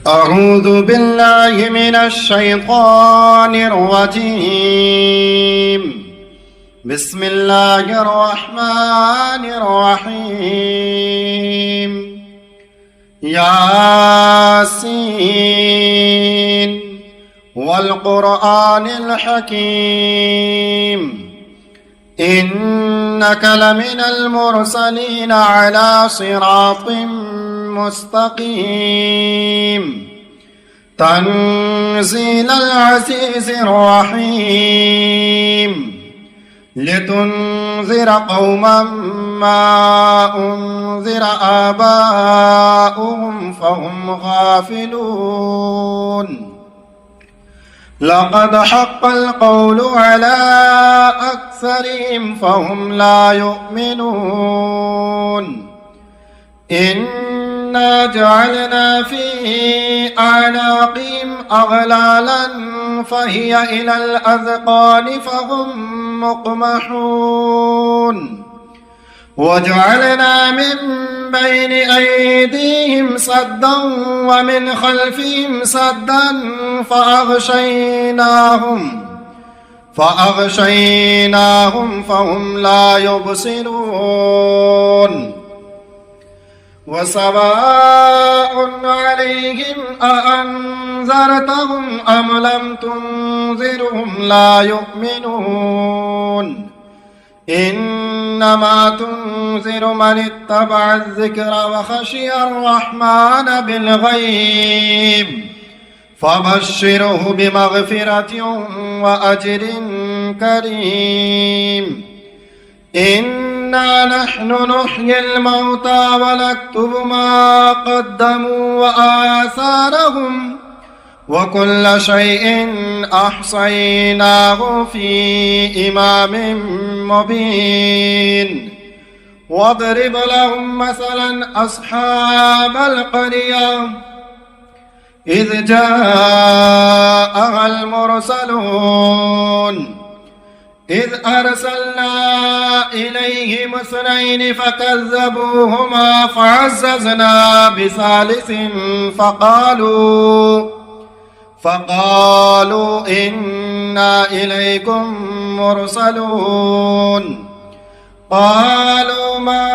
أعوذ بالله من الشيطان الرجيم. بسم الله الرحمن الرحيم. ياسين والقرآن الحكيم إنك لمن المرسلين على صراط مستقيم تنزيل العزيز الرحيم لتنذر قوما ما أنذر آباؤهم فهم غافلون لقد حق القول على أكثرهم فهم لا يؤمنون إنا جعلنا في أعناقهم أغلالا فهي إلى الأذقان فهم مقمحون وجعلنا من بين أيديهم سدا ومن خلفهم سدا فأغشيناهم فهم لا يبصرون وسواء عليهم أأنذرتهم أم لم تنذرهم لا يؤمنون إنما تنذر من اتبع الذكر وخشي الرحمن بالغيب فبشره بمغفرة وأجر كريم إنا نحن نحيي الموتى ونكتب ما قدموا وآثارهم وكل شيء أحصيناه في إمام مبين واضرب لهم مثلا أصحاب القرية إذ جاءها المرسلون إذ أرسلنا إليهم اثنين فكذبوهما فعززنا بثالث فقالوا إنا إليكم مرسلون قالوا ما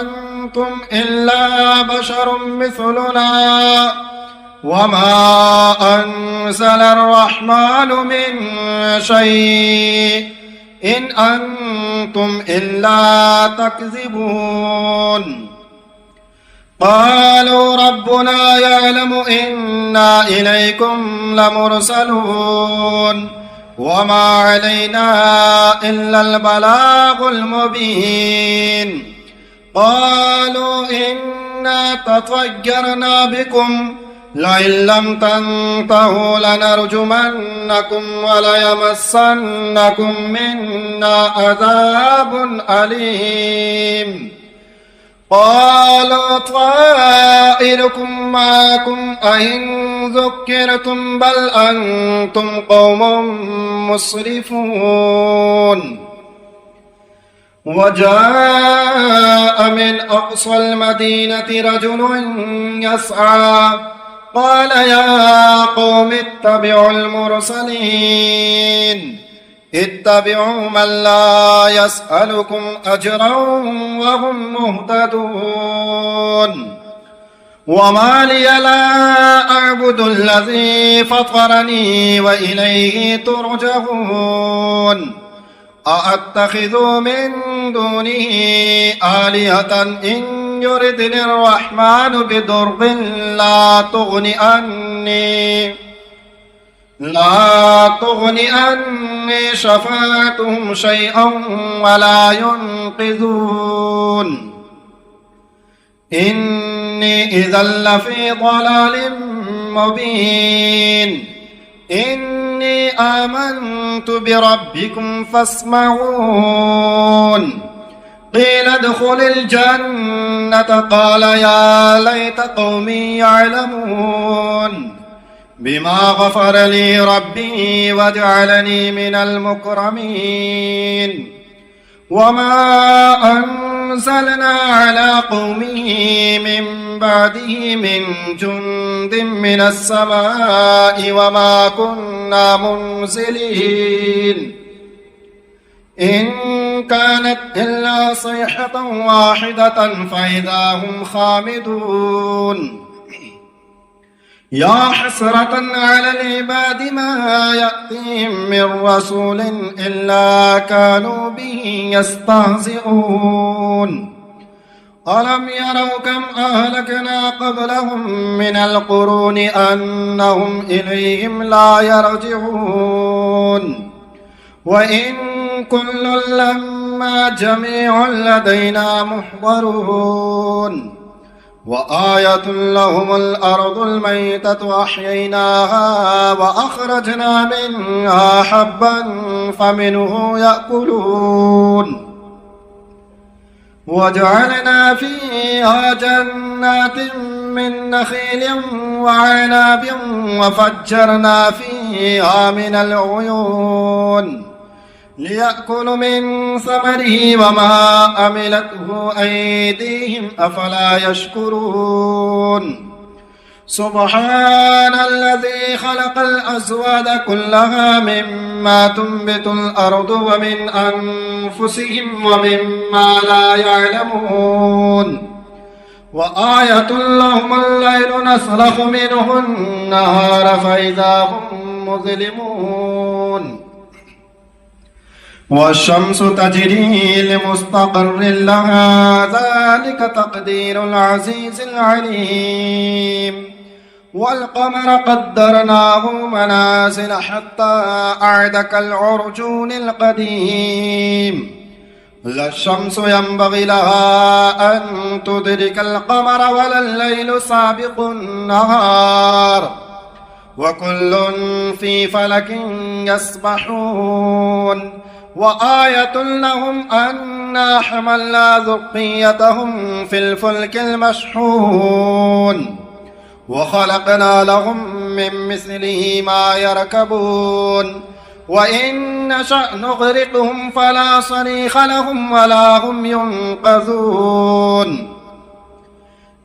أنتم إلا بشر مثلنا وما أنزل الرحمن من شيء إن أنتم إلا تكذبون قالوا ربنا يعلم إنا إليكم لمرسلون وما علينا إلا البلاغ المبين قالوا إنا تطيرنا بكم لئن لم تنتهوا لنرجمنكم وليمسنكم منا عذاب أليم قالوا طائركم معكم أئن ذكرتم بل أنتم قوم مسرفون وجاء من أقصى المدينة رجل يسعى قال يا قوم اتبعوا المرسلين اتبعوا من لا يسألكم أجرا وهم مهتدون وما لي لا أعبد الذي فطرني وإليه ترجعون أأتخذ من دونه آلهة إن يردني الرحمن بضر لا تغني عني شفاعتهم شيئا ولا ينقذون إني إذا لفي ضلال مبين إني آمنت بربكم فاسمعون قيل ادخل الجنة قال يا ليت قومي يعلمون بما غفر لي ربي وجعلني من المكرمين وما أنزلنا على قومه من بعده من جند من السماء وما كنا منزلين إن كانت إلا صيحة واحدة فإذا هم خامدون يا حسرة على العباد ما يأتيهم من رسول إلا كانوا به يستهزئون ألم يروا كم أهلكنا قبلهم من القرون أنهم إليهم لا يرجعون وإن كل لما جميع لدينا محضرون وآية لهم الأرض الميتة أحييناها وأخرجنا منها حبا فمنه يأكلون وجعلنا فيها جنات من نخيل وعناب وفجرنا فيها من العيون ليأكلوا من ثمره وما أملته أيديهم أفلا يشكرون سبحان الذي خلق الأزواج كلها مما تنبت الأرض ومن أنفسهم ومما لا يعلمون وآية لهم الليل نسلخ منه النهار فإذا هم مظلمون والشمس تجري لمستقر لها ذلك تقدير العزيز العليم والقمر قدرناه منازل حتى أعد كالعرجون القديم لا الشمس ينبغي لها أن تدرك القمر ولا الليل سابق النهار وكل في فلك يسبحون وآية لهم أنا حملنا ذريتهم في الفلك المشحون وخلقنا لهم من مثله ما يركبون وإن نشأ نغرقهم فلا صريخ لهم ولا هم ينقذون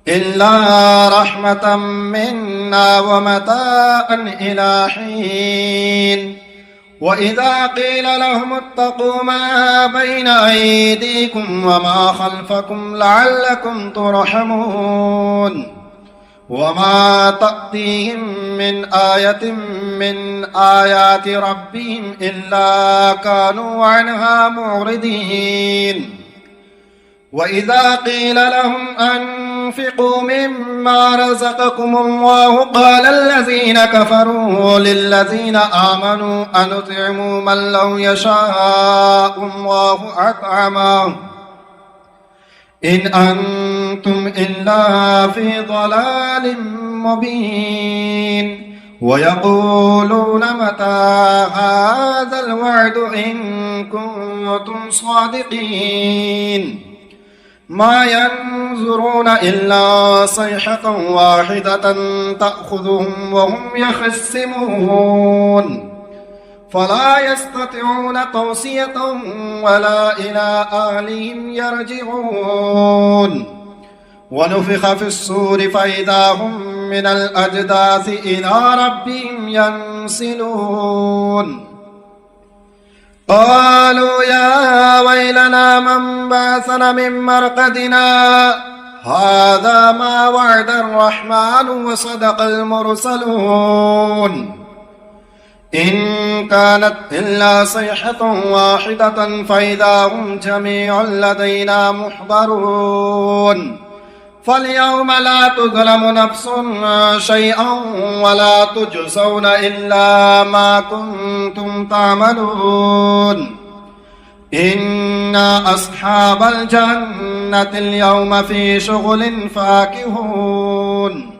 إلا رحمة منا ومتاعا إلى حين وإذا قيل لهم اتقوا ما بين أيديكم وما خلفكم لعلكم ترحمون وما تأتيهم من آية من آيات ربهم إلا كانوا عنها معرضين وإذا قيل لهم أنفقوا مما رزقكم الله قال الذين كفروا للذين آمنوا أنطعم من لو يشاء الله أطعمه إن أنتم إلا في ضلال مبين ويقولون متى هذا الوعد إن كنتم صادقين ما ينظرون إلا صيحة واحدة تأخذهم وهم يخصمون فلا يستطيعون توصية ولا إلى أهلهم يرجعون ونفخ في الصور فإذا هم من الأجداث إلى ربهم ينسلون قالوا يا ويلنا من بعثنا من مرقدنا هذا ما وعد الرحمن وصدق المرسلون إن كانت إلا صيحة واحدة فإذا هم جميع لدينا محضرون فاليوم لا تظلم نفس شيئا ولا تجزون إلا ما كنتم تعملون إن أصحاب الجنة اليوم في شغل فاكهون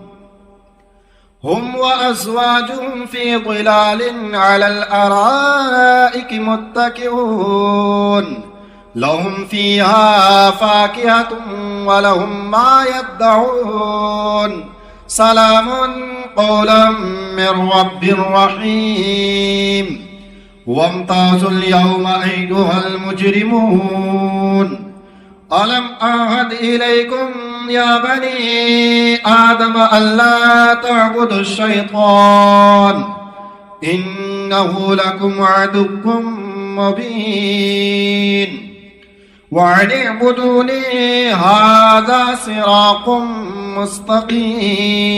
هم وأزواجهم في ظلال على الأرائك متكئون لهم فيها فاكهة ولهم ما يدعون سلام قولا من رب رحيم وامتازوا اليوم أيها المجرمون ألم أعهد إليكم يا بني آدم ألا تعبدوا الشيطان إنه لكم عدو مبين وأن اعبدوني هذا صراط مستقيم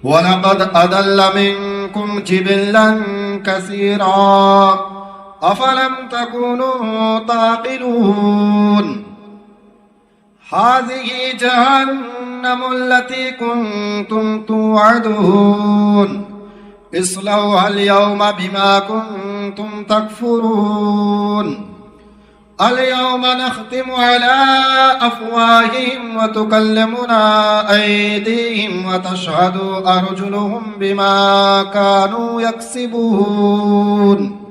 ولقد أضل منكم جبلا كثيرا أفلم تكونوا تعقلون هذه جهنم التي كنتم توعدون اصلوها اليوم بما كنتم تكفرون اليوم نختم على أفواههم وتكلمنا أيديهم وتشهد أرجلهم بما كانوا يكسبون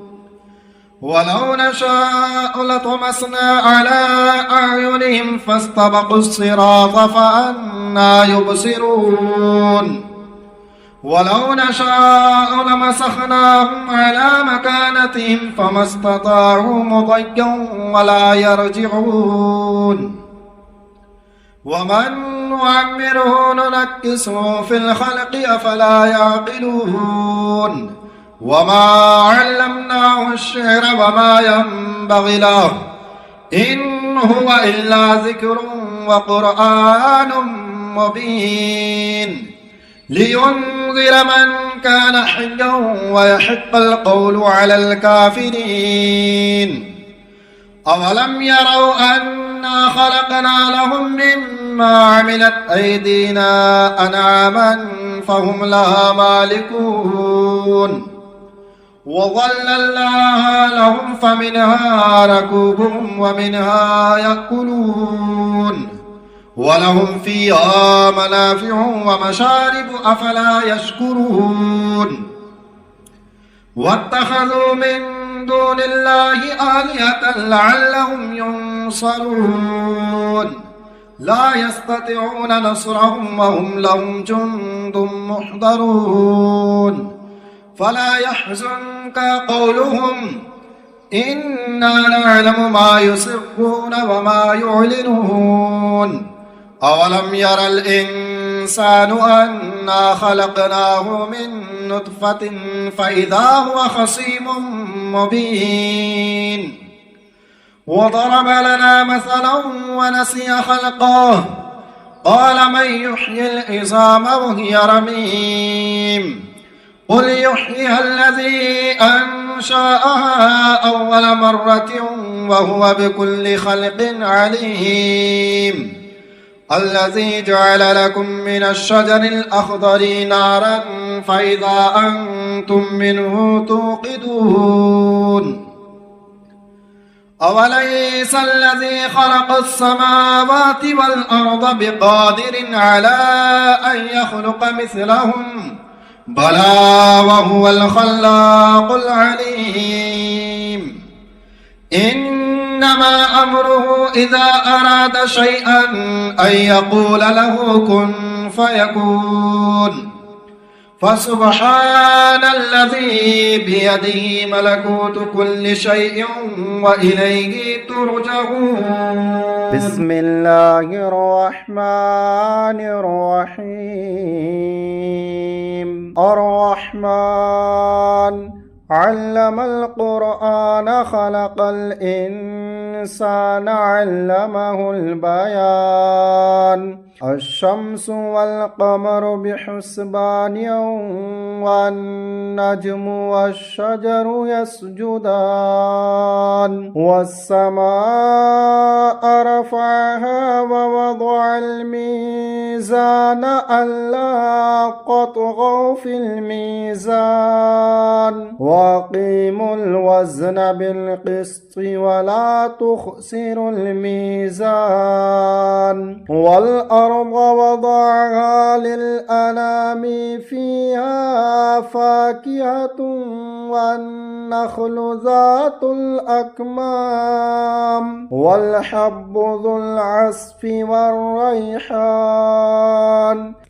ولو نشاء لطمسنا على أعينهم فاستبقوا الصراط فأنى يبصرون ولو نشاء لمسخناهم على مكانتهم فما استطاعوا مضيا ولا يرجعون ومن نعمره ننكسه في الخلق أفلا يعقلون وما علمناه الشعر وما ينبغي له إن هو إلا ذكر وقرآن مبين لينذر من كان حيا ويحق القول على الكافرين أولم يروا أنا خلقنا لهم مما عملت أيدينا أنعاما فهم لها مالكون وظللناها لهم فمنها ركوبهم ومنها يأكلون ولهم فيها منافع ومشارب أفلا يشكرون واتخذوا من دون الله آلهة لعلهم ينصرون لا يستطيعون نصرهم وهم لهم جند محضرون فلا يحزنك قولهم إنا نعلم ما يسرون وما يعلنون أولم ير الإنسان أنا خلقناه من نطفة فإذا هو خصيم مبين وضرب لنا مثلا ونسي خلقه قال من يحيي العظام وهي رميم قل يحييها الذي أنشأها أول مرة وهو بكل خلق عليم الذي جعل لكم من الشجر الأخضر نارا فإذا أنتم منه توقدون أوليس الذي خلق السماوات والأرض بقادر على أن يخلق مثلهم بلى وهو الخلاق العليم إنما أمره إذا أراد شيئا أن يقول له كن فيكون فسبحان الذي بيده ملكوت كل شيء وإليه ترجعون بسم الله الرحمن الرحيم الرحمن علم القرآن خلق الإنسان علمه البيان الشمس والقمر بحسبان والنجم والشجر يسجدان والسماء رفعها ووضع الميزان ألا تطغوا في الميزان وأقيموا الوزن بالقسط ولا تخسروا الميزان والأرض وضعها للأنام فيها فاكهة والنخل ذات الأكمام والحب ذو العصف والريحان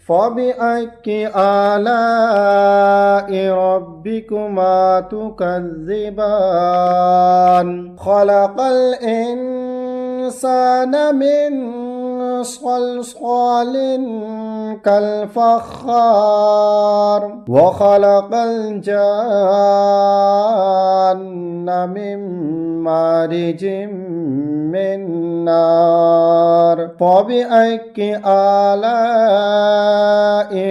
فبأي آلاء ربكما تكذبان خلق الإنسان الإنسان من صلصال كالفخار وخلق الجان من مارج من نار فبأي آلاء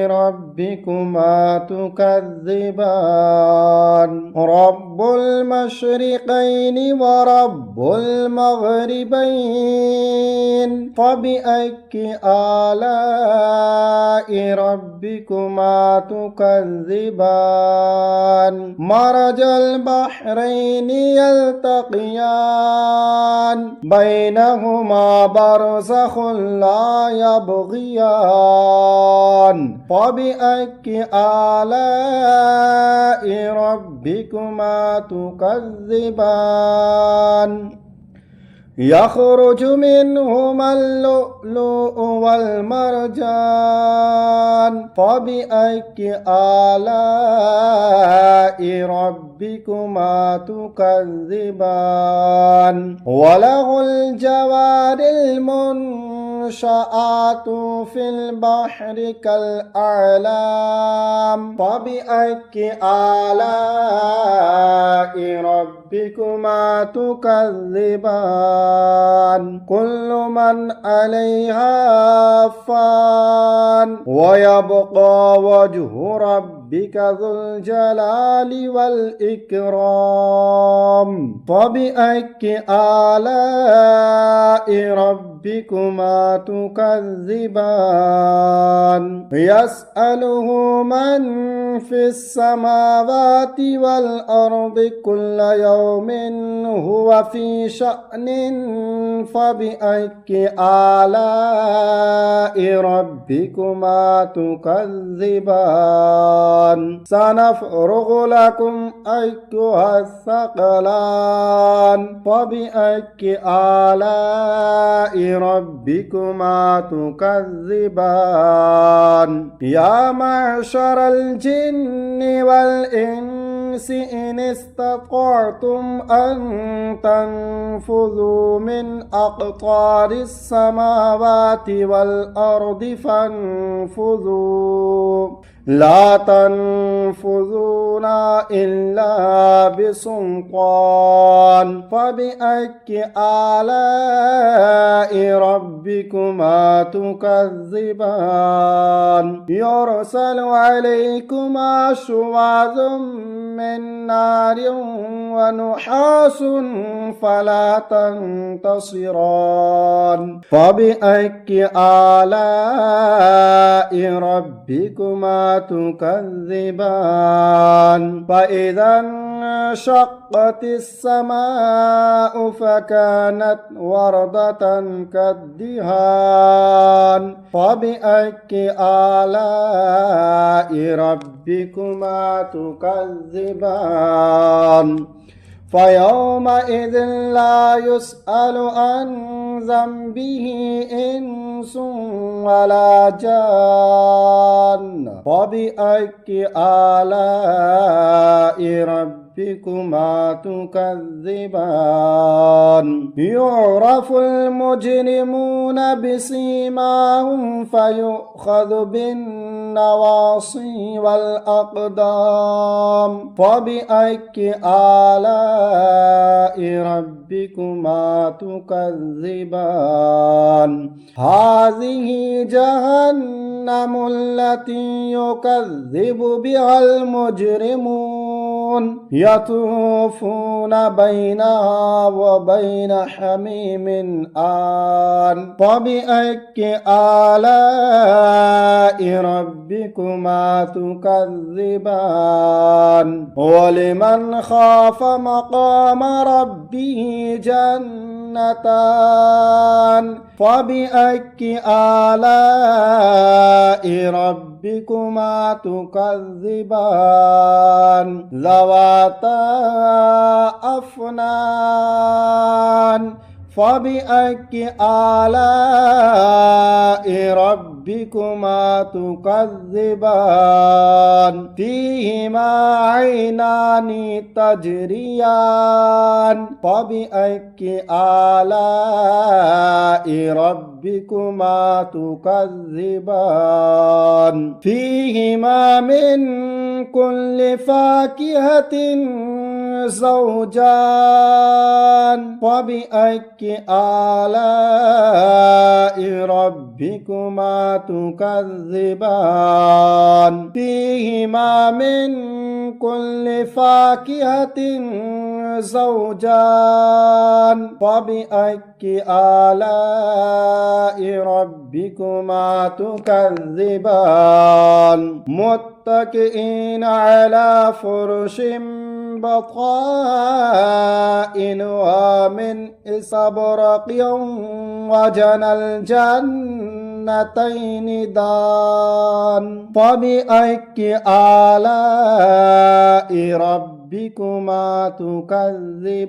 ربكما تكذبان رب المشرقين ورب المغربين فبأي آلاء ربكما تكذبان مرج البحرين يلتقيان بينهما برزخ لا يبغيان فبأي آلاء ربكما تكذبان يخرج منهما اللؤلؤ والمرجان فبأي آلاء ربكما تكذبان وله الجوار المنشآت في البحر كالأعلام فبأي آلاء ربكما تكذبان كل من عليها فان ويبقى وجه ربك ذو الجلال والإكرام فبأي آلاء ربكما تكذبان يسأله من في السماوات والأرض كل يوم هو في شأن فبأي آلاء ربكما تكذبان سنفرغ لكم أيها الثقلان فبأي آلاء ربكما تكذبان يا معشر الجن والإنس إن استطعتم أن تنفذوا من أقطار السماوات والأرض فانفذوا لا تنفذون إلا بسلطان فبأي آلاء ربكما تكذبان يرسل عليكما شواظ من نار ونحاس فلا تنتصران فبأي آلاء ربكما تكذبان فإذا انشقت السماء فكانت وردة كالدهان فبأي آلاء ربكما تكذبان فيومئذ لا يسأل عن ذنبه إنس ولا جان فبأي آلاء ربكما تكذبان يعرف المجرمون بسيماهم فيؤخذ بالنواصي والأقدام فبأي آلاء ربكما تكذبان هذه جهنم التي يكذب بها المجرمون يطوفون بينها وبين حميم آن فبأي آلاء ربكما تكذبان ولمن خاف مقام ربه جنتان فبأي آلاء ربكما تكذبان ذواتا أفنان فبأي آلاء ربكما تكذبان فيهما عين عينان تجريان فبأي آلاء ربكما تكذبان فيهما من كل فاكهة زوجان فبأي آلاء ربكما تكذبان فيهما من كل فاكهة زوجان فبأي آلاء ربكما تكذبان متكئين على فرش بطائنها من استبرق وجنى الجنتين دان فبأي آلاء ربكما تكذبان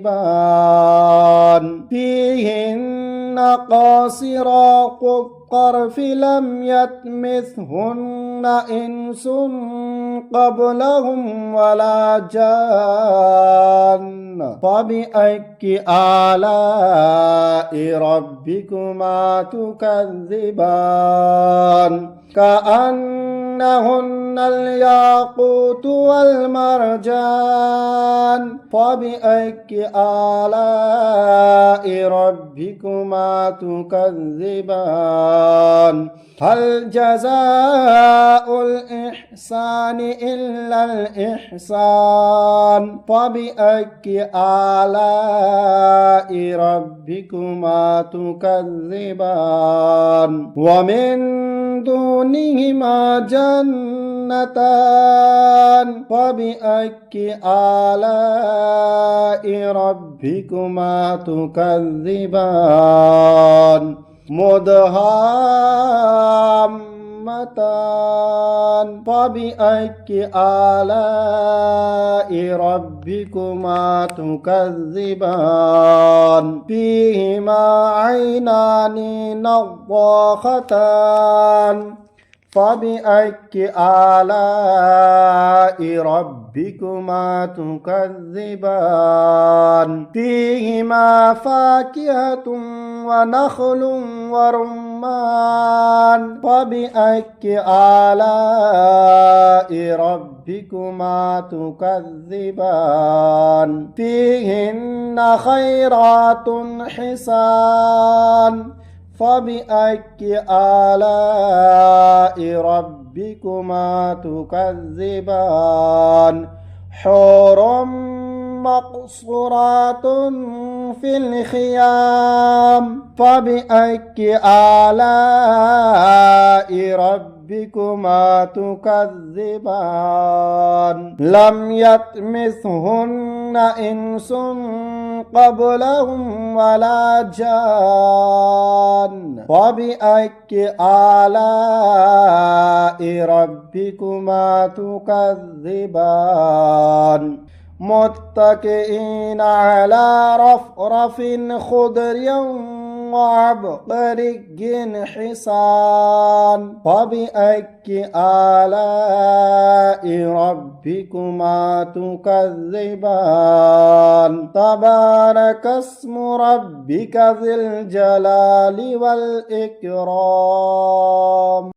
فيهن قاصرات الطرف لم يطمثهن إنس قبلهم ولا جان فبأي آلاء ربكما تكذبان كأنهن الياقوت والمرجان فبأي آلاء ربكما تكذبان هل جزاء الإحسان إلا الإحسان فبأي آلاء ربكما تكذبان ومن دونهما جنتان فبأي آلاء ربكما تكذبان مدهامتان فبأي آلاء ربكما تكذبان فيهما عينان نضاختان فبأي آلاء ربكما تكذبان فيهما فاكهة ونخل ورمان فبأي آلاء ربكما تكذبان فيهن خيرات حسان فبأي آلاء ربكما تكذبان حور مقصورات في الخيام فبأي آلاء ربكما تكذبان لم يطمثهن إنس قبلهم ولا جان فبأي آلاء ربكما تكذبان متكئين على رفرف خضر وعبقري حسان فبأي آلاء ربكما تكذبان تبارك اسم ربك ذي الجلال والإكرام